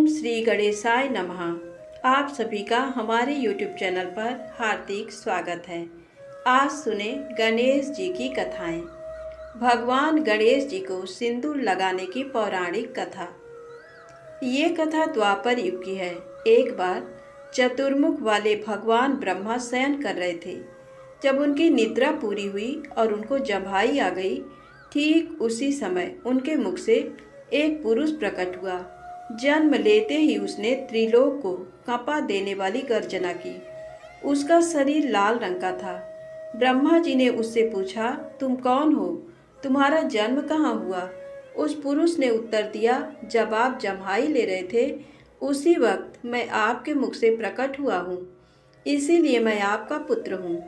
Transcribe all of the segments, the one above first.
ओम श्री गणेशाय नमः। आप सभी का हमारे YouTube चैनल पर हार्दिक स्वागत है। आज सुने गणेश जी की कथाएं। भगवान गणेश जी को सिंदूर लगाने की पौराणिक कथा। ये कथा द्वापर युग की है। एक बार चतुर्मुख वाले भगवान ब्रह्मा शयन कर रहे थे। जब उनकी निद्रा पूरी हुई और उनको जम्हाई आ गई, ठीक उसी समय उनके मुख से एक पुरुष प्रकट हुआ। जन्म लेते ही उसने त्रिलोक को कंपा देने वाली गर्जना की। उसका शरीर लाल रंग का था। ब्रह्मा जी ने उससे पूछा, तुम कौन हो? तुम्हारा जन्म कहाँ हुआ? उस पुरुष ने उत्तर दिया, जब आप जम्हाई ले रहे थे उसी वक्त मैं आपके मुख से प्रकट हुआ हूँ, इसीलिए मैं आपका पुत्र हूँ।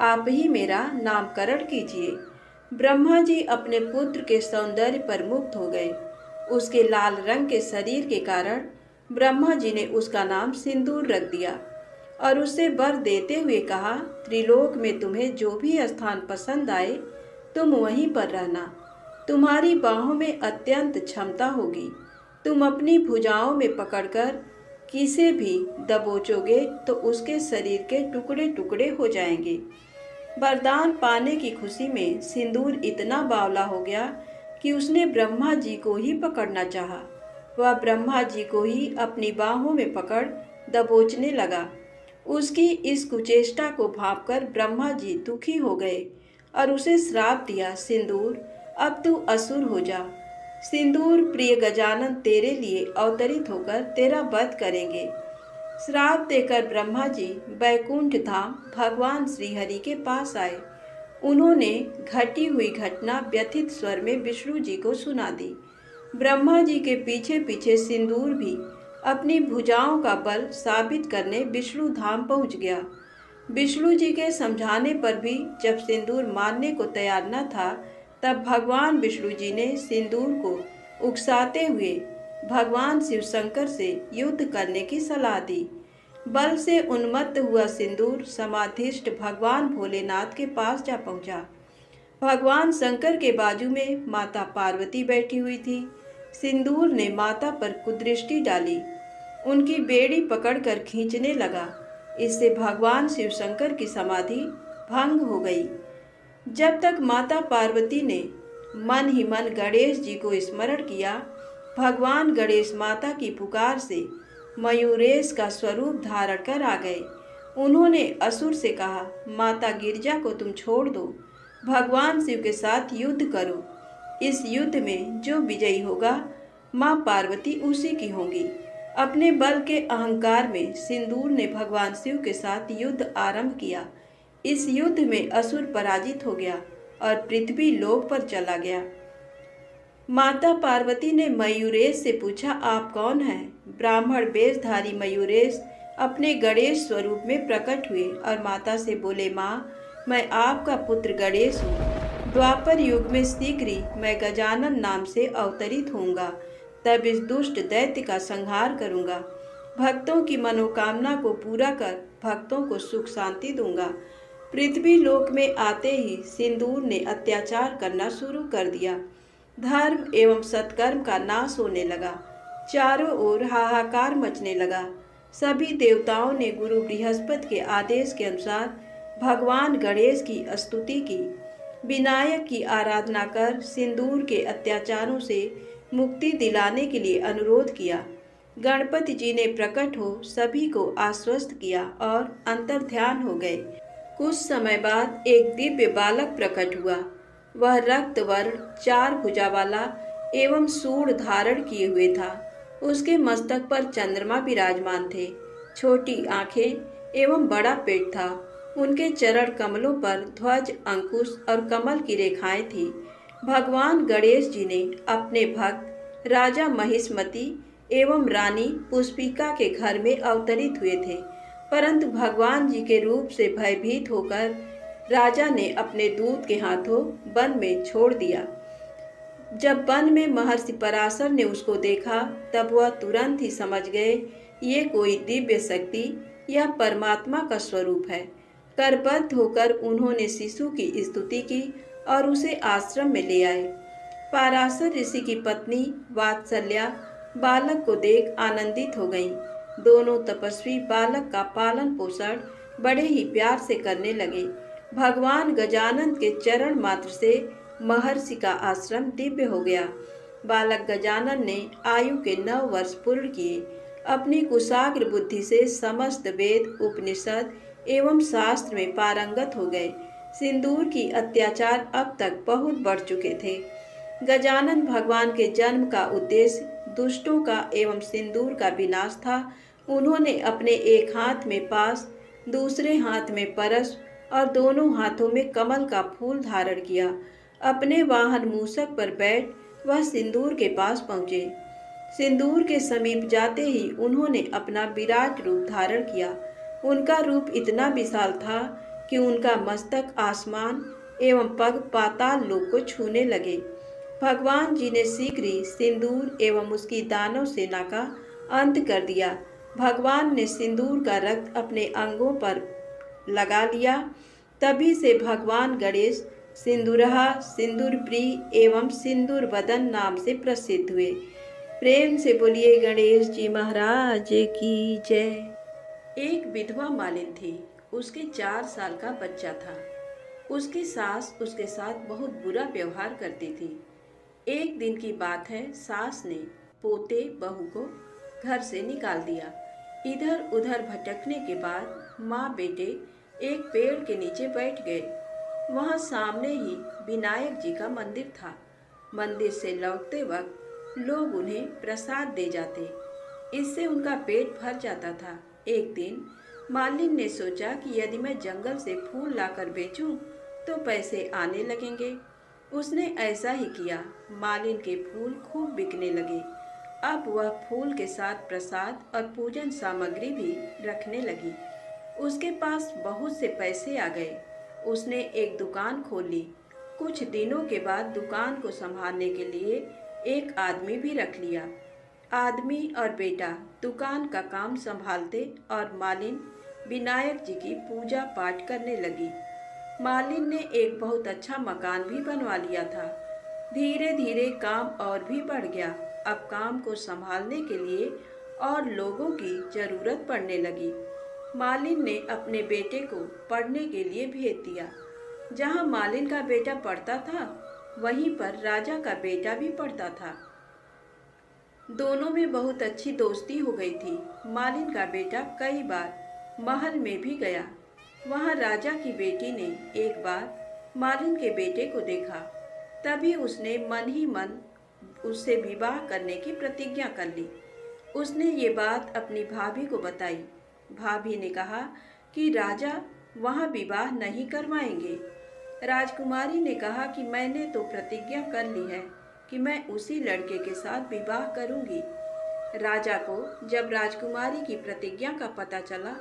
आप ही मेरा नामकरण कीजिए। ब्रह्मा जी अपने पुत्र के सौंदर्य पर मुग्ध हो गए। उसके लाल रंग के शरीर के कारण ब्रह्मा जी ने उसका नाम सिंदूर रख दिया और उसे वर देते हुए कहा, त्रिलोक में तुम्हें जो भी स्थान पसंद आए तुम वहीं पर रहना। तुम्हारी बाहों में अत्यंत क्षमता होगी। तुम अपनी भुजाओं में पकड़कर किसे भी दबोचोगे तो उसके शरीर के टुकड़े टुकड़े हो जाएंगे। वरदान पाने की खुशी में सिंदूर इतना बावला हो गया कि उसने ब्रह्मा जी को ही पकड़ना चाहा। वह ब्रह्मा जी को ही अपनी बाहों में पकड़ दबोचने लगा। उसकी इस कुचेष्टा को भांपकर ब्रह्मा जी दुखी हो गए और उसे श्राप दिया, सिंदूर अब तू असुर हो जा। सिंदूर प्रिय गजानन तेरे लिए अवतरित होकर तेरा वध करेंगे। श्राप देकर ब्रह्मा जी बैकुंठ धाम भगवान श्रीहरि के पास आए। उन्होंने घटी हुई घटना व्यथित स्वर में विष्णु जी को सुना दी। ब्रह्मा जी के पीछे पीछे सिंदूर भी अपनी भुजाओं का बल साबित करने विष्णु धाम पहुंच गया। विष्णु जी के समझाने पर भी जब सिंदूर मानने को तैयार न था, तब भगवान विष्णु जी ने सिंदूर को उकसाते हुए भगवान शिव शंकर से युद्ध करने की सलाह दी। बल से उन्मत्त हुआ सिंदूर समाधिष्ठ भगवान भोलेनाथ के पास जा पहुंचा। भगवान शंकर के बाजू में माता पार्वती बैठी हुई थी। सिंदूर ने माता पर कुदृष्टि डाली, उनकी बेड़ी पकड़कर खींचने लगा। इससे भगवान शिव शंकर की समाधि भंग हो गई। जब तक माता पार्वती ने मन ही मन गणेश जी को स्मरण किया, भगवान गणेश माता की पुकार से मयूरेश का स्वरूप धारण कर आ गए। उन्होंने असुर से कहा, माता गिरजा को तुम छोड़ दो, भगवान शिव के साथ युद्ध करो। इस युद्ध में जो विजयी होगा माँ पार्वती उसी की होंगी। अपने बल के अहंकार में सिंदूर ने भगवान शिव के साथ युद्ध आरंभ किया। इस युद्ध में असुर पराजित हो गया और पृथ्वी लोक पर चला गया। माता पार्वती ने मयूरेश से पूछा, आप कौन हैं? ब्राह्मण वेशधारी मयूरेश अपने गणेश स्वरूप में प्रकट हुए और माता से बोले, माँ मैं आपका पुत्र गणेश हूँ। द्वापर युग में शीघ्र ही मैं गजानन नाम से अवतरित होऊंगा। तब इस दुष्ट दैत्य का संहार करूंगा। भक्तों की मनोकामना को पूरा कर भक्तों को सुख शांति दूंगा। पृथ्वी लोक में आते ही सिंदूर ने अत्याचार करना शुरू कर दिया। धर्म एवं सत्कर्म का नाश होने लगा। चारों ओर हाहाकार मचने लगा। सभी देवताओं ने गुरु बृहस्पति के आदेश के अनुसार भगवान गणेश की स्तुति की। विनायक की आराधना कर सिंदूर के अत्याचारों से मुक्ति दिलाने के लिए अनुरोध किया। गणपति जी ने प्रकट हो सभी को आश्वस्त किया और अंतर्ध्यान हो गए। कुछ समय बाद एक दिव्य बालक प्रकट हुआ। वह रक्त वर्ण, 4 भुजा वाला एवं सूंड धारण किए हुए था। उसके मस्तक पर चंद्रमा विराजमान थे। छोटी आंखें एवं बड़ा पेट था। उनके चरण कमलों पर ध्वज, अंकुश और कमल की रेखाएं थी। भगवान गणेश जी ने अपने भक्त राजा महिष्मति एवं रानी पुष्पिका के घर में अवतरित हुए थे, परंतु भगवान जी के रूप से भयभीत होकर राजा ने अपने दूत के हाथों वन में छोड़ दिया। जब वन में महर्षि पराशर ने उसको देखा, तब वह तुरंत ही समझ गए ये कोई दिव्य शक्ति या परमात्मा का स्वरूप है। करबद्ध होकर उन्होंने शिशु की स्तुति की और उसे आश्रम में ले आए। पराशर ऋषि की पत्नी वात्सल्या बालक को देख आनंदित हो गईं। दोनों तपस्वी बालक का पालन पोषण बड़े ही प्यार से करने लगे। भगवान गजानन के चरण मात्र से महर्षि का आश्रम दिव्य हो गया। बालक गजानन ने आयु के 9 वर्ष पूर्ण किए। अपनी कुशाग्र बुद्धि से समस्त वेद, उपनिषद एवं शास्त्र में पारंगत हो गए। सिंदूर की अत्याचार अब तक बहुत बढ़ चुके थे। गजानन भगवान के जन्म का उद्देश्य दुष्टों का एवं सिंदूर का विनाश था। उन्होंने अपने एक हाथ में पास, दूसरे हाथ में परश और दोनों हाथों में कमल का फूल धारण किया। अपने वाहन मूषक पर बैठ वह सिंदूर के पास पहुँचे। सिंदूर के समीप जाते ही उन्होंने अपना विराट रूप धारण किया। उनका रूप इतना विशाल था कि उनका मस्तक आसमान एवं पग पाताल लोक को छूने लगे। भगवान जी ने शीघ्र ही सिंदूर एवं उसकी दानव सेना का अंत कर दिया। भगवान ने सिंदूर का रक्त अपने अंगों पर लगा लिया। तभी से भगवान गणेश सिंदूरहा, सिंदूर प्रिय एवं सिंदूर बदन नाम से प्रसिद्ध हुए। प्रेम से बोलिए गणेश जी महाराज की जय। एक विधवा मालिन थी। उसके 4 साल का बच्चा था। उसकी सास उसके साथ बहुत बुरा व्यवहार करती थी। एक दिन की बात है, सास ने पोते बहू को घर से निकाल दिया। इधर उधर भटकने के बाद माँ बेटे एक पेड़ के नीचे बैठ गए। वहाँ सामने ही विनायक जी का मंदिर था। मंदिर से लौटते वक्त लोग उन्हें प्रसाद दे जाते। इससे उनका पेट भर जाता था। एक दिन मालिन ने सोचा कि यदि मैं जंगल से फूल लाकर बेचूं तो पैसे आने लगेंगे। उसने ऐसा ही किया। मालिन के फूल खूब बिकने लगे। अब वह फूल के साथ प्रसाद और पूजन सामग्री भी रखने लगी। उसके पास बहुत से पैसे आ गए। उसने एक दुकान खोल ली। कुछ दिनों के बाद दुकान को संभालने के लिए एक आदमी भी रख लिया। आदमी और बेटा दुकान का काम संभालते और मालिन विनायक जी की पूजा पाठ करने लगी। मालिन ने एक बहुत अच्छा मकान भी बनवा लिया था। धीरे धीरे काम और भी बढ़ गया। अब काम को संभालने के लिए और लोगों की जरूरत पड़ने लगी। मालिन ने अपने बेटे को पढ़ने के लिए भेज दिया। जहाँ मालिन का बेटा पढ़ता था वहीं पर राजा का बेटा भी पढ़ता था। दोनों में बहुत अच्छी दोस्ती हो गई थी। मालिन का बेटा कई बार महल में भी गया। वहाँ राजा की बेटी ने एक बार मालिन के बेटे को देखा। तभी उसने मन ही मन उससे विवाह करने की प्रतिज्ञा कर ली। उसने ये बात अपनी भाभी को बताई। भाभी ने कहा कि राजा वहाँ विवाह नहीं करवाएंगे। राजकुमारी ने कहा कि मैंने तो प्रतिज्ञा कर ली है कि मैं उसी लड़के के साथ विवाह करूंगी। राजा को जब राजकुमारी की प्रतिज्ञा का पता चला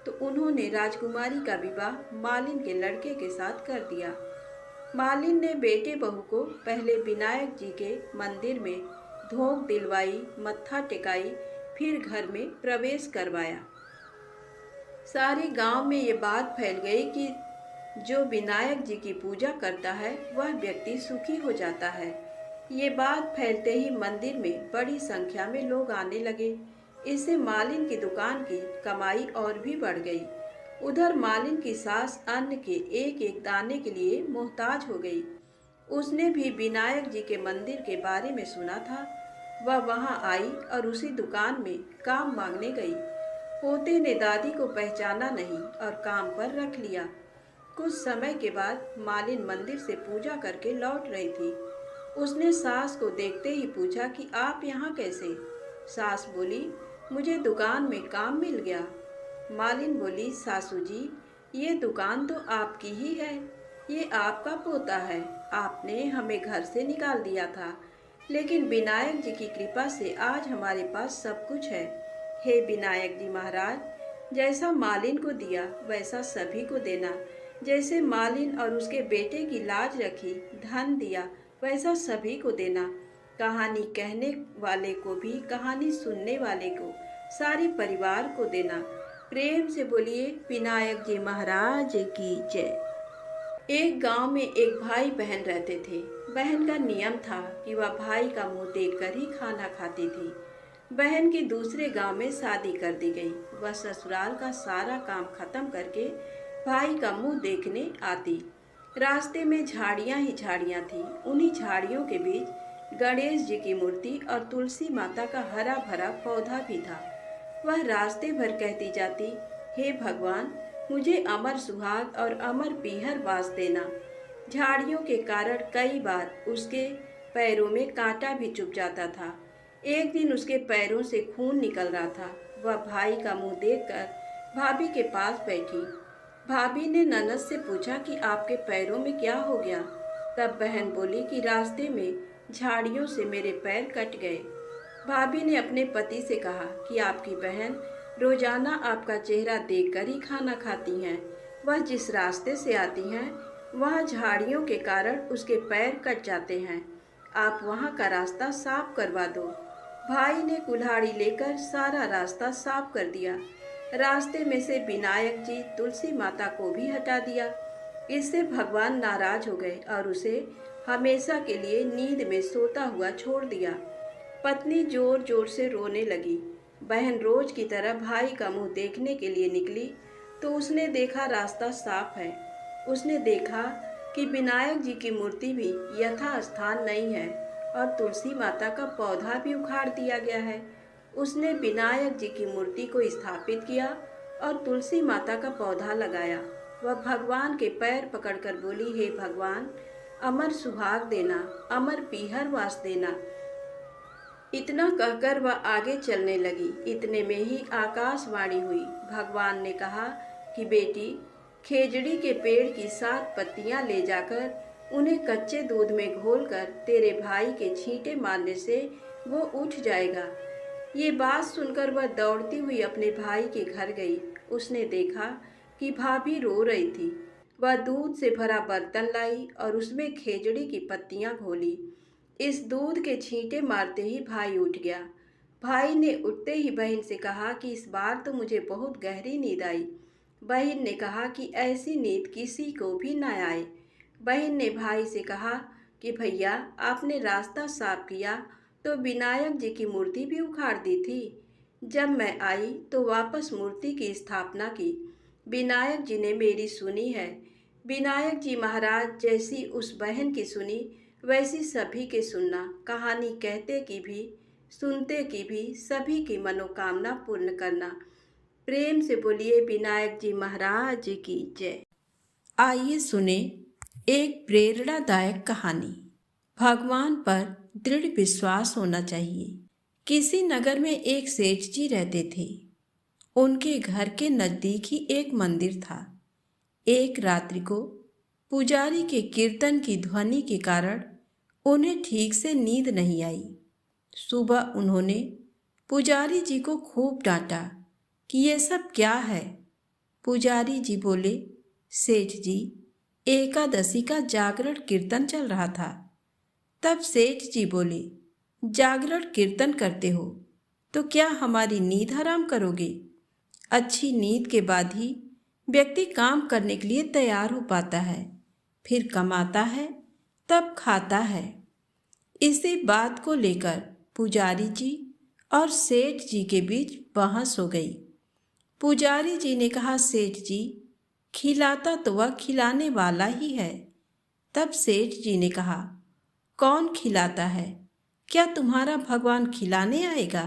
तो उन्होंने राजकुमारी का विवाह मालिन के लड़के के साथ कर दिया। मालिन ने बेटे बहू को पहले विनायक जी के मंदिर में धोख दिलवाई, मत्था टेकाई, फिर घर में प्रवेश करवाया। सारे गांव में ये बात फैल गई कि जो विनायक जी की पूजा करता है वह व्यक्ति सुखी हो जाता है। ये बात फैलते ही मंदिर में बड़ी संख्या में लोग आने लगे। इससे मालिन की दुकान की कमाई और भी बढ़ गई। उधर मालिन की सास अन्न के एक एक दाने के लिए मोहताज हो गई। उसने भी विनायक जी के मंदिर के बारे में सुना था। वह वहां आई और उसी दुकान में काम मांगने गई। पोते ने दादी को पहचाना नहीं और काम पर रख लिया। कुछ समय के बाद मालिन मंदिर से पूजा करके लौट रही थी। उसने सास को देखते ही पूछा कि आप यहाँ कैसे? सास बोली, मुझे दुकान में काम मिल गया। मालिन बोली, सासू जी ये दुकान तो आपकी ही है, ये आपका पोता है। आपने हमें घर से निकाल दिया था, लेकिन विनायक जी की कृपा से आज हमारे पास सब कुछ है। हे विनायक जी महाराज, जैसा मालिन को दिया वैसा सभी को देना। जैसे मालिन और उसके बेटे की लाज रखी, धन दिया, वैसा सभी को देना। कहानी कहने वाले को भी, कहानी सुनने वाले को, सारे परिवार को देना। प्रेम से बोलिए विनायक जी महाराज की जय। एक गांव में एक भाई बहन रहते थे। बहन का नियम था कि वह भाई का मुंह देखकर ही खाना खाती थी। बहन की दूसरे गांव में शादी कर दी गई। वह ससुराल का सारा काम खत्म करके भाई का मुंह देखने आती। रास्ते में झाड़ियां ही झाड़ियां थी। उन्हीं झाड़ियों के बीच गणेश जी की मूर्ति और तुलसी माता का हरा भरा पौधा भी था। वह रास्ते भर कहती जाती, हे भगवान, मुझे अमर सुहाग और अमर पीहर बास देना। झाड़ियों के कारण कई बार उसके पैरों में कांटा भी चुभ जाता था। एक दिन उसके पैरों से खून निकल रहा था। वह भाई का मुंह देखकर भाभी के पास बैठी। भाभी ने ननद से पूछा कि आपके पैरों में क्या हो गया। तब बहन बोली कि रास्ते में झाड़ियों से मेरे पैर कट गए। भाभी ने अपने पति से कहा कि आपकी बहन रोजाना आपका चेहरा देखकर ही खाना खाती हैं। वह जिस रास्ते से आती हैं वहाँ झाड़ियों के कारण उसके पैर कट जाते हैं। आप वहाँ का रास्ता साफ करवा दो। भाई ने कुल्हाड़ी लेकर सारा रास्ता साफ कर दिया। रास्ते में से विनायक जी, तुलसी माता को भी हटा दिया। इससे भगवान नाराज हो गए और उसे हमेशा के लिए नींद में सोता हुआ छोड़ दिया। पत्नी जोर जोर से रोने लगी। बहन रोज की तरह भाई का मुंह देखने के लिए निकली तो उसने देखा रास्ता साफ है। उसने देखा कि विनायक जी की मूर्ति भी यथा स्थान नहीं है और तुलसी माता का पौधा भी उखाड़ दिया गया है। उसने विनायक जी की मूर्ति को स्थापित किया और तुलसी माता का पौधा लगाया। वह भगवान के पैर पकड़कर बोली, हे भगवान, अमर सुहाग देना, अमर पीहर वास देना। इतना कहकर वह आगे चलने लगी। इतने में ही आकाशवाणी हुई। भगवान ने कहा कि बेटी, खेजड़ी के पेड़ की 7 पत्तियां ले जाकर उन्हें कच्चे दूध में घोलकर तेरे भाई के छींटे मारने से वो उठ जाएगा। ये बात सुनकर वह दौड़ती हुई अपने भाई के घर गई। उसने देखा कि भाभी रो रही थी। वह दूध से भरा बर्तन लाई और उसमें खेजड़ी की पत्तियां घोली। इस दूध के छींटे मारते ही भाई उठ गया। भाई ने उठते ही बहन से कहा कि इस बार तो मुझे बहुत गहरी नींद आई। बहन ने कहा कि ऐसी नींद किसी को भी न आए। बहन ने भाई से कहा कि भैया, आपने रास्ता साफ किया तो विनायक जी की मूर्ति भी उखाड़ दी थी। जब मैं आई तो वापस मूर्ति की स्थापना की। विनायक जी ने मेरी सुनी है। विनायक जी महाराज जैसी उस बहन की सुनी वैसी सभी के सुनना। कहानी कहते की भी, सुनते की भी, सभी की मनोकामना पूर्ण करना। प्रेम से बोलिए विनायक जी महाराज की जय। आइए सुने एक प्रेरणादायक कहानी। भगवान पर दृढ़ विश्वास होना चाहिए। किसी नगर में एक सेठ जी रहते थे। उनके घर के नजदीक ही एक मंदिर था। एक रात्रि को पुजारी के कीर्तन की ध्वनि के कारण उन्हें ठीक से नींद नहीं आई। सुबह उन्होंने पुजारी जी को खूब डांटा कि ये सब क्या है। पुजारी जी बोले, सेठ जी, एकादशी का जागरण कीर्तन चल रहा था। तब सेठ जी बोले, जागरण कीर्तन करते हो तो क्या हमारी नींद हराम करोगे? अच्छी नींद के बाद ही व्यक्ति काम करने के लिए तैयार हो पाता है, फिर कमाता है, तब खाता है। इसी बात को लेकर पुजारी जी और सेठ जी के बीच बहस हो गई। पुजारी जी ने कहा, सेठ जी, खिलाता तो वह खिलाने वाला ही है। तब सेठ जी ने कहा, कौन खिलाता है? क्या तुम्हारा भगवान खिलाने आएगा?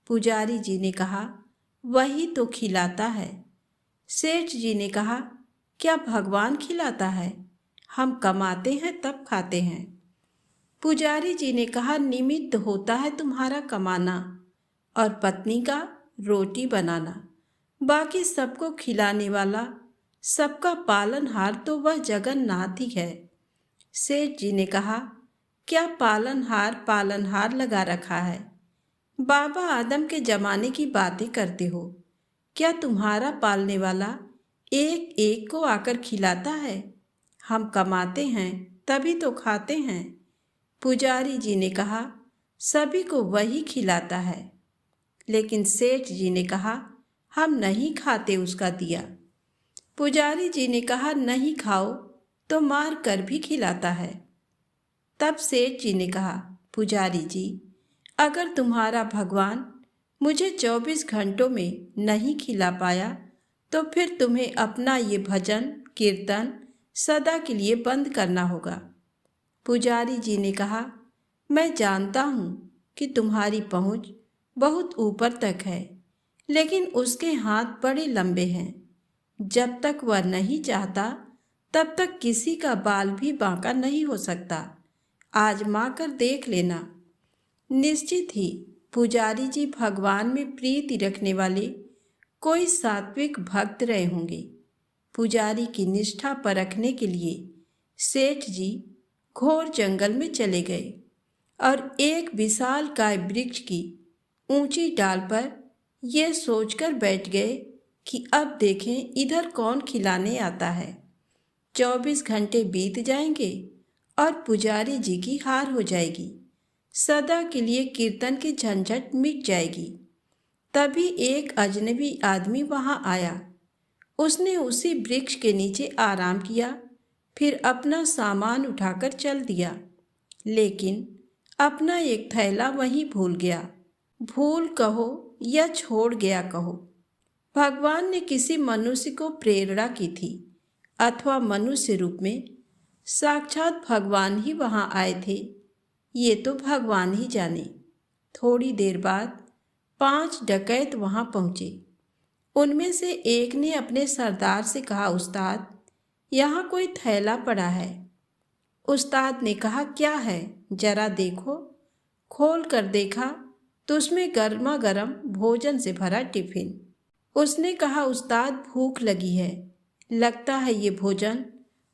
पुजारी जी ने कहा, वही तो खिलाता है। सेठ जी ने कहा, क्या भगवान खिलाता है? हम कमाते हैं तब खाते हैं। पुजारी जी ने कहा, निमित्त होता है तुम्हारा कमाना और पत्नी का रोटी बनाना, बाकी सबको खिलाने वाला, सबका पालनहार तो वह जगन्नाथ ही है। सेठ जी ने कहा, क्या पालनहार लगा रखा है? बाबा आदम के जमाने की बातें करते हो। क्या तुम्हारा पालने वाला एक एक को आकर खिलाता है? हम कमाते हैं तभी तो खाते हैं। पुजारी जी ने कहा, सभी को वही खिलाता है। लेकिन सेठ जी ने कहा, हम नहीं खाते उसका दिया। पुजारी जी ने कहा, नहीं खाओ तो मार कर भी खिलाता है। तब सेठ जी ने कहा, पुजारी जी, अगर तुम्हारा भगवान मुझे 24 घंटों में नहीं खिला पाया तो फिर तुम्हें अपना ये भजन कीर्तन सदा के लिए बंद करना होगा। पुजारी जी ने कहा, मैं जानता हूँ कि तुम्हारी पहुँच बहुत ऊपर तक है, लेकिन उसके हाथ बड़े लंबे हैं। जब तक वह नहीं चाहता तब तक किसी का बाल भी बांका नहीं हो सकता। आजमा कर देख लेना। निश्चित ही पुजारी जी भगवान में प्रीति रखने वाले कोई सात्विक भक्त रहे होंगे। पुजारी की निष्ठा परखने के लिए सेठ जी घोर जंगल में चले गए और एक विशालकाय वृक्ष की ऊंची डाल पर ये सोचकर बैठ गए कि अब देखें इधर कौन खिलाने आता है। 24 घंटे बीत जाएंगे और पुजारी जी की हार हो जाएगी। सदा के लिए कीर्तन की झंझट मिट जाएगी। तभी एक अजनबी आदमी वहां आया। उसने उसी वृक्ष के नीचे आराम किया, फिर अपना सामान उठाकर चल दिया, लेकिन अपना एक थैला वहीं भूल गया। भूल कहो या छोड़ गया कहो, भगवान ने किसी मनुष्य को प्रेरणा की थी, अथवा मनुष्य रूप में साक्षात भगवान ही वहां आए थे, ये तो भगवान ही जाने। थोड़ी देर बाद 5 डकैत वहां पहुंचे। उनमें से एक ने अपने सरदार से कहा, उस्ताद, यहाँ कोई थैला पड़ा है। उस्ताद ने कहा, क्या है, जरा देखो। खोल कर देखा तो उसमें गर्मा गर्म भोजन से भरा टिफिन। उसने कहा, उस्ताद, भूख लगी है, लगता है ये भोजन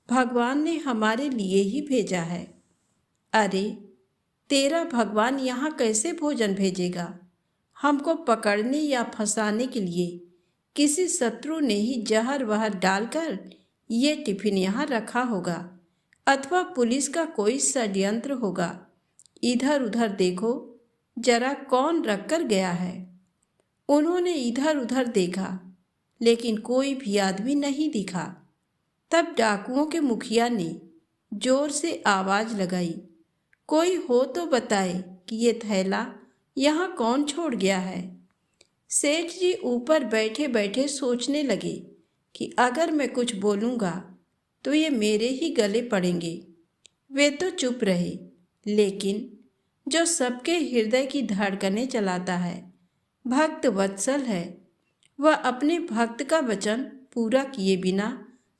भगवान ने हमारे लिए ही भेजा है। अरे, तेरा भगवान यहाँ कैसे भोजन भेजेगा? हमको पकड़ने या फंसाने के लिए किसी शत्रु ने ही जहर वहर डालकर ये टिफिन यहाँ रखा होगा, अथवा पुलिस का कोई षड्यंत्र होगा। इधर उधर देखो जरा, कौन रख कर गया है। उन्होंने इधर उधर देखा, लेकिन कोई भी आदमी नहीं दिखा। तब डाकुओं के मुखिया ने जोर से आवाज लगाई, कोई हो तो बताए कि ये थैला यहाँ कौन छोड़ गया है। सेठ जी ऊपर बैठे बैठे सोचने लगे कि अगर मैं कुछ बोलूँगा तो ये मेरे ही गले पड़ेंगे। वे तो चुप रहे, लेकिन जो सबके हृदय की धड़कनें चलाता है, भक्त वत्सल है, वह अपने भक्त का वचन पूरा किए बिना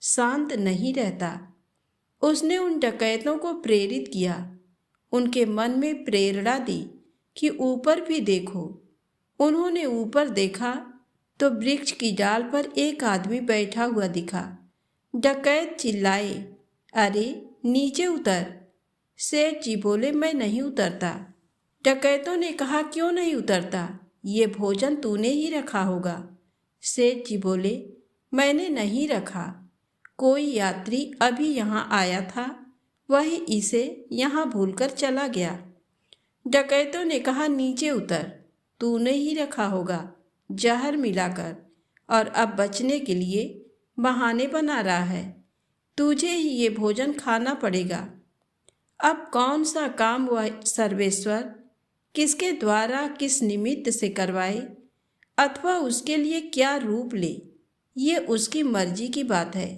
शांत नहीं रहता। उसने उन डकैतों को प्रेरित किया, उनके मन में प्रेरणा दी कि ऊपर भी देखो। उन्होंने ऊपर देखा तो वृक्ष की डाल पर एक आदमी बैठा हुआ दिखा। डकैत चिल्लाए, अरे नीचे उतर। सेठ जी बोले, मैं नहीं उतरता। डकैतों ने कहा, क्यों नहीं उतरता? ये भोजन तूने ही रखा होगा। सेठ जी बोले, मैंने नहीं रखा, कोई यात्री अभी यहाँ आया था, वही इसे यहाँ भूलकर चला गया। डकैतों ने कहा, नीचे उतर, तूने ही रखा होगा जहर मिलाकर, और अब बचने के लिए बहाने बना रहा है। तुझे ही ये भोजन खाना पड़ेगा। अब कौन सा काम वह सर्वेश्वर किसके द्वारा किस निमित्त से करवाए, अथवा उसके लिए क्या रूप ले, ये उसकी मर्जी की बात है।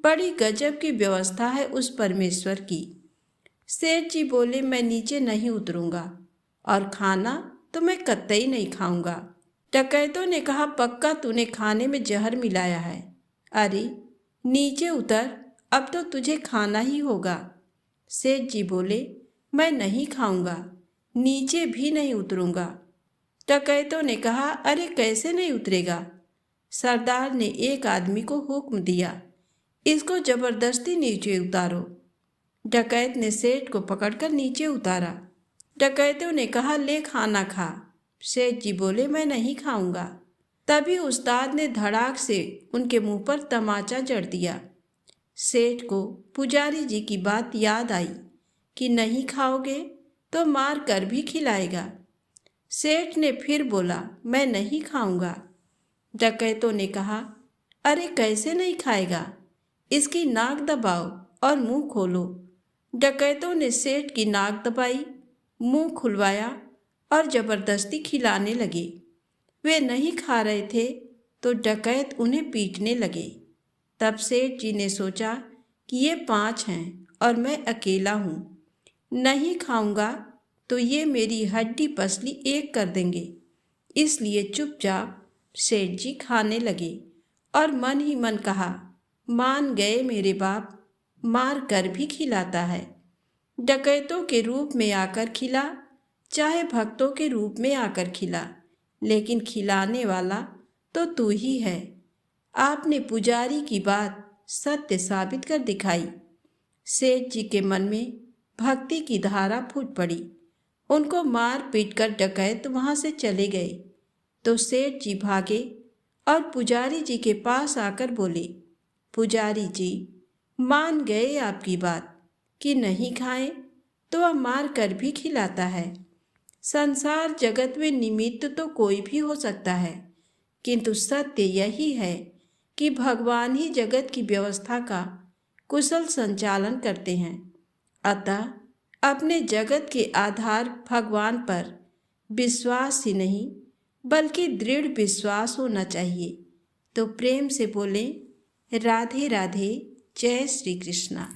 बड़ी गजब की व्यवस्था है उस परमेश्वर की। सेठ जी बोले, मैं नीचे नहीं उतरूंगा, और खाना तो मैं कतई नहीं खाऊंगा। डकैतों ने कहा, पक्का तूने खाने में जहर मिलाया है। अरे नीचे उतर, अब तो तुझे खाना ही होगा। सेठ जी बोले, मैं नहीं खाऊंगा, नीचे भी नहीं उतरूंगा। डकैतों ने कहा, अरे कैसे नहीं उतरेगा? सरदार ने एक आदमी को हुक्म दिया, इसको जबरदस्ती नीचे उतारो। डकैत ने सेठ को पकड़कर नीचे उतारा। डकैतों ने कहा, ले खाना खा। सेठ जी बोले, मैं नहीं खाऊंगा। तभी उस्ताद ने धड़ाक से उनके मुंह पर तमाचा जड़ दिया। सेठ को पुजारी जी की बात याद आई कि नहीं खाओगे तो मार कर भी खिलाएगा। सेठ ने फिर बोला, मैं नहीं खाऊंगा। डकैतों ने कहा, अरे कैसे नहीं खाएगा? इसकी नाक दबाओ और मुंह खोलो। डकैतों ने सेठ की नाक दबाई, मुंह खुलवाया और जबरदस्ती खिलाने लगे। वे नहीं खा रहे थे तो डकैत उन्हें पीटने लगे। तब सेठ जी ने सोचा कि ये 5 हैं और मैं अकेला हूँ, नहीं खाऊंगा तो ये मेरी हड्डी पसली एक कर देंगे। इसलिए चुपचाप सेठ जी खाने लगे और मन ही मन कहा, मान गए मेरे बाप, मार कर भी खिलाता है। डकैतों के रूप में आकर खिला, चाहे भक्तों के रूप में आकर खिला, लेकिन खिलाने वाला तो तू ही है। आपने पुजारी की बात सत्य साबित कर दिखाई। सेठ जी के मन में भक्ति की धारा फूट पड़ी। उनको मार पीट कर डकैत वहाँ से चले गए तो सेठ जी भागे और पुजारी जी के पास आकर बोले, पुजारी जी, मान गए आपकी बात कि नहीं खाएं तो वह मार कर भी खिलाता है। संसार जगत में निमित्त तो कोई भी हो सकता है, किंतु सत्य यही है कि भगवान ही जगत की व्यवस्था का कुशल संचालन करते हैं। अतः अपने जगत के आधार भगवान पर विश्वास ही नहीं बल्कि दृढ़ विश्वास होना चाहिए। तो प्रेम से बोलें, राधे राधे, जय श्री कृष्णा।